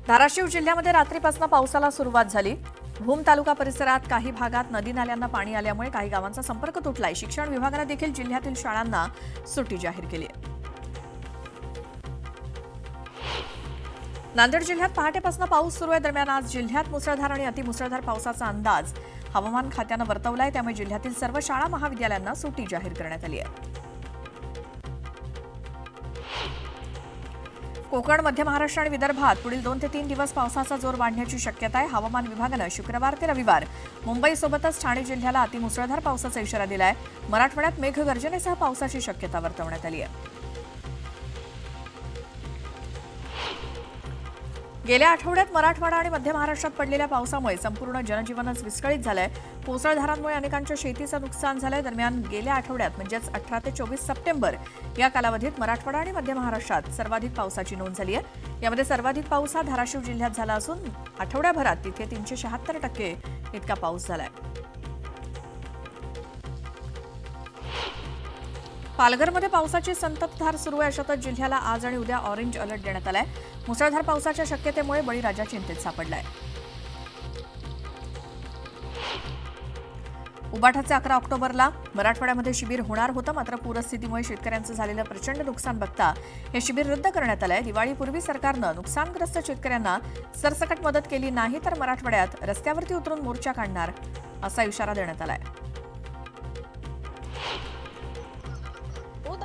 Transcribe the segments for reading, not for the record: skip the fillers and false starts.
धाराशिव जिल्ह्यामध्ये रात्रीपासून पावसाला सुरुवात झाली। भूम तालुका परिसरात काही भागात नदी नाल्यांना पाणी आल्यामुळे काही गावांचा संपर्क तुटलाय। शिक्षण विभागाने देखील जिल्ह्यातील शाळांना सुट्टी जाहीर केली आहे। नांदेड जिल्ह्यात पहाटेपासून पाऊस सुरू आहे। दरम्यान आज जिल्ह्यात मुसळधार आणि अतिमुसळधार पावसाचा अंदाज हवामान खात्याने वर्तवलाय। त्यामुळे जिल्ह्यातील सर्व शाळा महाविद्यालयांना सुट्टी जाहीर करण्यात आली आहे। कोकण, मध्य महाराष्ट्र आणि विदर्भात पुढील 2 ते 3 दिवस पावसाचा जोर वाढण्याची शक्यता आहे। हवामान विभागाने शुक्रवार ते रविवार मुंबईसोबतच ठाणे जिल्ह्याला अतिमुसळधार पावसाचा इशारा दिलाय। मराठवाड्यात मेघगर्जनेसह पावसाची शक्यता वर्तवण्यात आली आहे। गेल्या आठवड्यात मराठवाडा आणि मध्य महाराष्ट्रात पडलेल्या पावसामुळे संपूर्ण जनजीवनच विस्कळीत झालंय। मुसळधारांमुळे अनेकांच्या शेतीचं नुकसान झालंय। दरम्यान गेल्या आठवड्यात म्हणजेच 18 ते 24 सप्टेंबर या कालावधीत मराठवाडा आणि मध्य महाराष्ट्रात सर्वाधिक पावसाची नोंद झाली आहे। यामध्ये सर्वाधिक पाऊस हा धाराशिव जिल्ह्यात झाला असून आठवड्याभरात तिथे 376% इतका पाऊस झालाय। पालघरमध्ये पावसाची संततधार सुरू आहे। अशातच जिल्ह्याला आज आणि उद्या ऑरेंज अलर्ट देण्यात आलाय। मुसळधार पावसाच्या शक्यतेमुळे बळीराजा चिंतेत सापडलाय। उबाठाचे 11 ऑक्टोबरला मराठवाड्यामध्ये शिबिर होणार होतं, मात्र पूरस्थितीमुळे शेतकऱ्यांचं झालेलं प्रचंड नुकसान बघता हे शिबिर रद्द करण्यात आलंय। दिवाळीपूर्वी सरकारनं नुकसानग्रस्त शेतकऱ्यांना सरसकट मदत केली नाही तर मराठवाड्यात रस्त्यावरती उतरून मोर्चा काढणार असा इशारा देण्यात आलाय।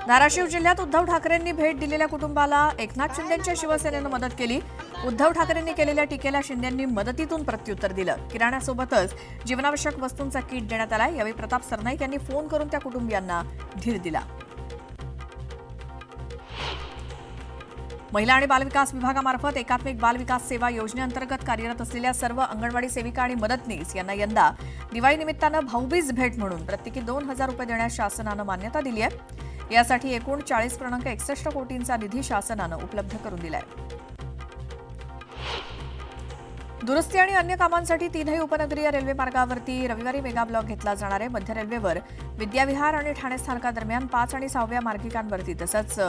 धाराशिव जिल्ह्यात उद्धव ठाकरेंनी भेट दिलेल्या कुटुंबाला एकनाथ शिंदेंच्या शिवसेनेनं मदत केली। उद्धव ठाकरेंनी केलेल्या टीकेला शिंदेंनी मदतीतून प्रत्युत्तर दिलं। किराण्यासोबतच जीवनावश्यक वस्तूंचा किट देण्यात आला। यावेळी प्रताप सरनाईक यांनी फोन करून त्या कुटुंबियांना धीर दिला। महिला आणि बालविकास विभागामार्फत एकात्मिक बालविकास सेवा योजनेअंतर्गत कार्यरत असलेल्या सर्व अंगणवाडी सेविका आणि मदतनीस यांना यंदा दिवाळीनिमित्तानं भाऊबीज भेट म्हणून प्रत्येकी 2000 रुपये देण्यास शासनानं मान्यता दिली आहे। यासाठी एकूण 40.61 कोटींचा निधी शासनानं उपलब्ध करून दिलाय। दुरुस्ती आणि अन्य कामांसाठी 3ही उपनगरीय रेल्वे मार्गावरती रविवारी मेगा ब्लॉक घेतला जाणार आहे। मध्य रेल्वेवर विद्याविहार आणि ठाणे स्थानकादरम्यान 5 आणि 6व्या मार्गिकांवरती तसंच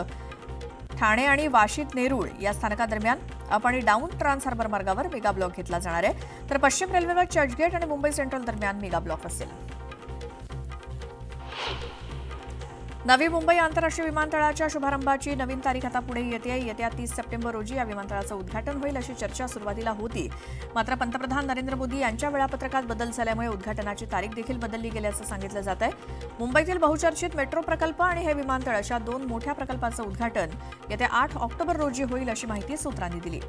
ठाणे आणि वाशीत नेरूळ या स्थानकादरम्यान अप आणि डाऊन ट्रान्स हार्बर मार्गावर मेगा ब्लॉक घेतला जाणार आहे। तर पश्चिम रेल्वेवर चर्चगेट आणि मुंबई सेंट्रल दरम्यान मेगा ब्लॉक असेल। नवी मुंबई आंतरराष्ट्रीय विमानतळाच्या शुभारंभाची नवीन तारीख आता पुढे येते। येत्या 30 सप्टेंबर रोजी या विमानतळाचं उद्घाटन होईल अशी चर्चा सुरुवातीला होती, मात्र पंतप्रधान नरेंद्र मोदी यांच्या वेळापत्रकात बदल झाल्यामुळे उद्घाटनाची तारीख देखील बदलली गेल्याचं सांगितलं जात आहे। मुंबईतील बहुचर्चित मेट्रो प्रकल्प आणि हे विमानतळ अशा 2 मोठ्या प्रकल्पाचं उद्घाटन येत्या 8 ऑक्टोबर रोजी होईल अशी माहिती सूत्रांनी दिली।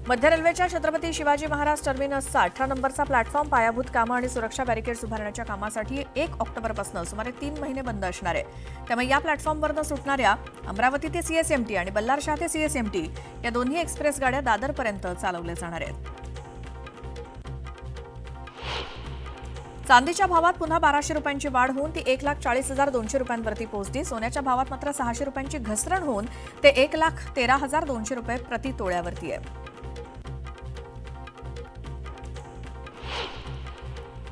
मध्य रेल्वेच्या छत्रपती शिवाजी महाराज टर्मिनसचा 18 नंबरचा प्लॅटफॉर्म पायाभूत कामं आणि सुरक्षा बॅरिकेड्स उभारण्याच्या कामासाठी 1 ऑक्टोबरपासून सुमारे 3 महिने बंद असणार आहे। त्यामुळे या प्लॅटफॉर्मवरून सुटणाऱ्या अमरावती ते सीएसएमटी आणि बल्लारशाह ते सीएसएमटी या दोन्ही एक्सप्रेस गाड्या दादरपर्यंत चालवल्या जाणार आहेत। चांदीच्या भावात पुन्हा 1200 रुपयांची वाढ होऊन ती 1,40,200 रुपयांवरती पोहोचली। सोन्याच्या भावात मात्र 600 रुपयांची घसरण होऊन ते 1,13,200 रुपये प्रति तोळ्यावरती आहे।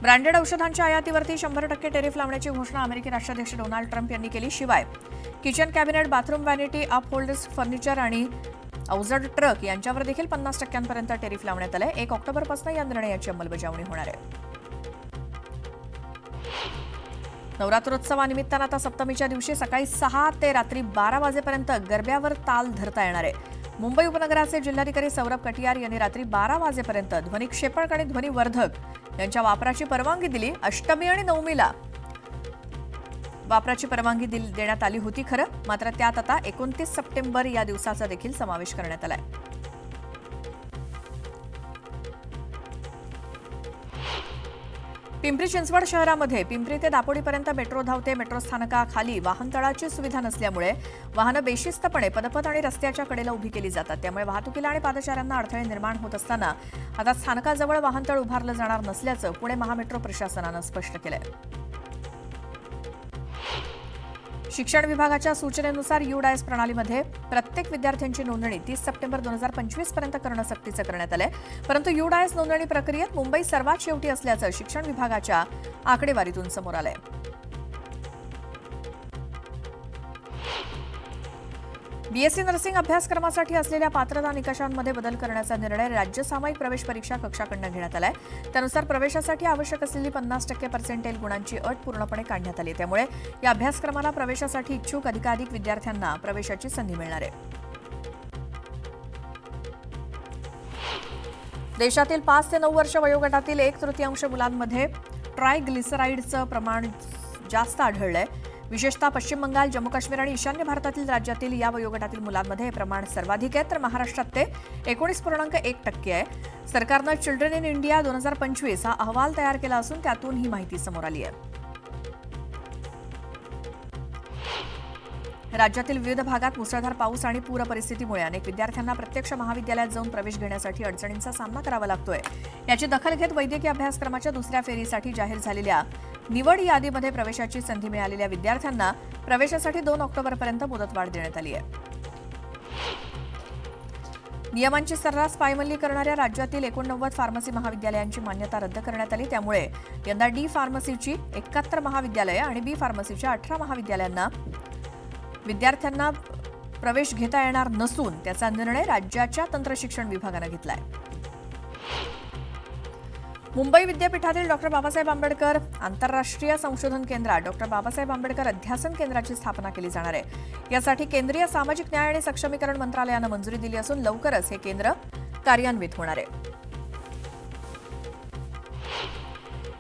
ब्रँडेड औषधांच्या आयातीवरती 100% टेरिफ लावण्याची घोषणा अमेरिकी राष्ट्राध्यक्ष डोनाल्ड ट्रम्प यांनी केली। शिवाय kitchen cabinet, bathroom vanity, up holders furniture आणि अवजड ट्रक यांच्यावर देखील 50% टेरिफ लावण्यात आलंय। 1 ऑक्टोबरपासून या निर्णयाची अंमलबजावणी होणार आहे। नवरात्रोत्सवानिमित्तानं आता सप्तमीच्या दिवशी सकाळी 6 ते रात्री 12 वाजेपर्यंत गरब्यावर ताल धरता येणार आहे। मुंबई उपनगराचे जिल्हाधिकारी सौरभ कटियार यांनी रात्री 12 वाजेपर्यंत ध्वनिक्षेपक आणि ध्वनिवर्धक यांच्या वापराची परवानगी दिली। अष्टमी आणि नवमीला वापराची परवानगी देण्यात आली होती खरं, मात्र त्यात आता 29 सप्टेंबर या दिवसाचा देखील समावेश करण्यात आलाय। पिंपरी चिंचवड शहरामध्ये पिंपरी ते दापोडीपर्यंत मेट्रो धावते। मेट्रो स्थानकाखाली वाहनतळाची सुविधा नसल्यामुळे वाहनं बेशिस्तपणे पदपथ आणि रस्त्याच्या कडेला उभी केली जातात। त्यामुळे वाहतुकीला आणि पादचाऱ्यांना अडथळे निर्माण होत असताना आता स्थानकाजवळ वाहनतळ उभारलं जाणार नसल्याचं पुणे महामेट्रो प्रशासनानं स्पष्ट केलंय। शिक्षण विभागाच्या सूचनेनुसार यूडायस प्रणालीमध्ये प्रत्येक विद्यार्थ्यांची नोंदणी 30 सप्टेंबर 2025 पर्यंत करणं सक्तीचं करण्यात आलंय। परंतु यूडायस नोंदणी प्रक्रियेत मुंबई सर्वात शेवटी असल्याचं शिक्षण विभागाच्या आकडेवारीतून समोर आलंय। बीएससी नर्सिंग अभ्यासक्रमासाठी असलेल्या पात्रता निकषांमध्ये बदल करण्याचा निर्णय राज्य सामायिक प्रवेश परीक्षा कक्षाकडून घेण्यात आलाय. त्यानुसार प्रवेशासाठी आवश्यक असलेली 50% पर्सेंटेल गुणांची अट पूर्णपणे काढण्यात आली. त्यामुळे या अभ्यासक्रमाला प्रवेशासाठी इच्छुक अधिकाधिक विद्यार्थ्यांना प्रवेशाची संधी मिळणार आहे. देशातील 5 ते 9 वर्ष वयोगटातील 1/3 मुलांमध्ये ट्रायग्लिसराईडचं प्रमाण जास्त आढळलंय. विशेषतः पश्चिम बंगाल, जम्मू काश्मीर आणि ईशान्य भारतातील राज्यातील या वयोगटातील मुलांमध्ये हे प्रमाण सर्वाधिक आहे, तर महाराष्ट्रात ते 19.1% आहे. सरकारनं चिल्ड्रन इन इंडिया 2025 हा अहवाल तयार केला असून त्यातून ही माहिती समोर आली आहे. राज्यातील विविध भागात मुसळधार पाऊस आणि पूर परिस्थितीमुळे अनेक विद्यार्थ्यांना प्रत्यक्ष महाविद्यालयात जाऊन प्रवेश घेण्यासाठी अडचणींचा सामना करावा लागतोय. याची दखल घेत वैद्यकीय अभ्यासक्रमाच्या दुसऱ्या फेरीसाठी जाहीर झालेल्या निवड यादीमध्ये प्रवेशाची संधी मिळालेल्या विद्यार्थ्यांना प्रवेशासाठी 2 ऑक्टोबरपर्यंत मुदतवाढ देण्यात आली आहे. नियमांची सर्रास पायमल्ली करणाऱ्या राज्यातील 89 फार्मसी महाविद्यालयांची मान्यता रद्द करण्यात आली. त्यामुळे यंदा डी फार्मसीची 71 महाविद्यालये आणि बी फार्मसीच्या 18 महाविद्यालयांना विद्यार्थ्यांना प्रवेश घेता येणार नसून त्याचा निर्णय राज्याच्या तंत्रशिक्षण विभागाने घेतलाय. मुंबई विद्यापीठातील डॉ. बाबासाहेब आंबेडकर आंतरराष्ट्रीय संशोधन केंद्रात डॉ. बाबासाहेब आंबेडकर अध्यासन केंद्राची स्थापना केली जाणार आहे. यासाठी केंद्रीय सामाजिक न्याय आणि सक्षमीकरण मंत्रालयानं मंजुरी दिली असून लवकरच हे केंद्र कार्यान्वित होणार आहे.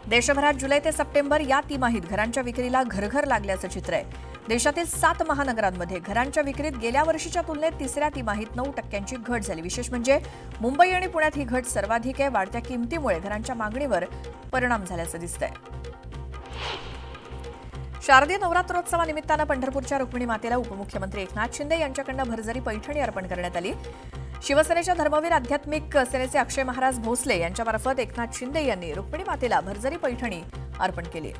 देशभरात जुलै ते सप्टेंबर या तिमाहीत घरांच्या विक्रीला घरघर लागल्याचं चित्र आहे. देशातील 7 महानगरांमध्ये घरांच्या विक्रीत गेल्या वर्षीच्या तुलनेत तिसऱ्या तिमाहीत 9% घट झाली. विशेष म्हणजे मुंबई आणि पुण्यात ही घट सर्वाधिक आहे. वाढत्या किमतीमुळे घरांच्या मागणीवर परिणाम झाल्याचं दिसतंय. शारदीय नवरात्रोत्सवानिमित्तानं पंढरपूरच्या रुक्मिणी मातेला उपमुख्यमंत्री एकनाथ शिंदे यांच्याकडून भरजरी पैठणी अर्पण करण्यात आली. शिवसेनेच्या धर्मवीर आध्यात्मिक सेनेचे अक्षय महाराज भोसले यांच्यामार्फत एकनाथ शिंदे यांनी रुक्मिणी मातेला भरजरी पैठणी अर्पण केली.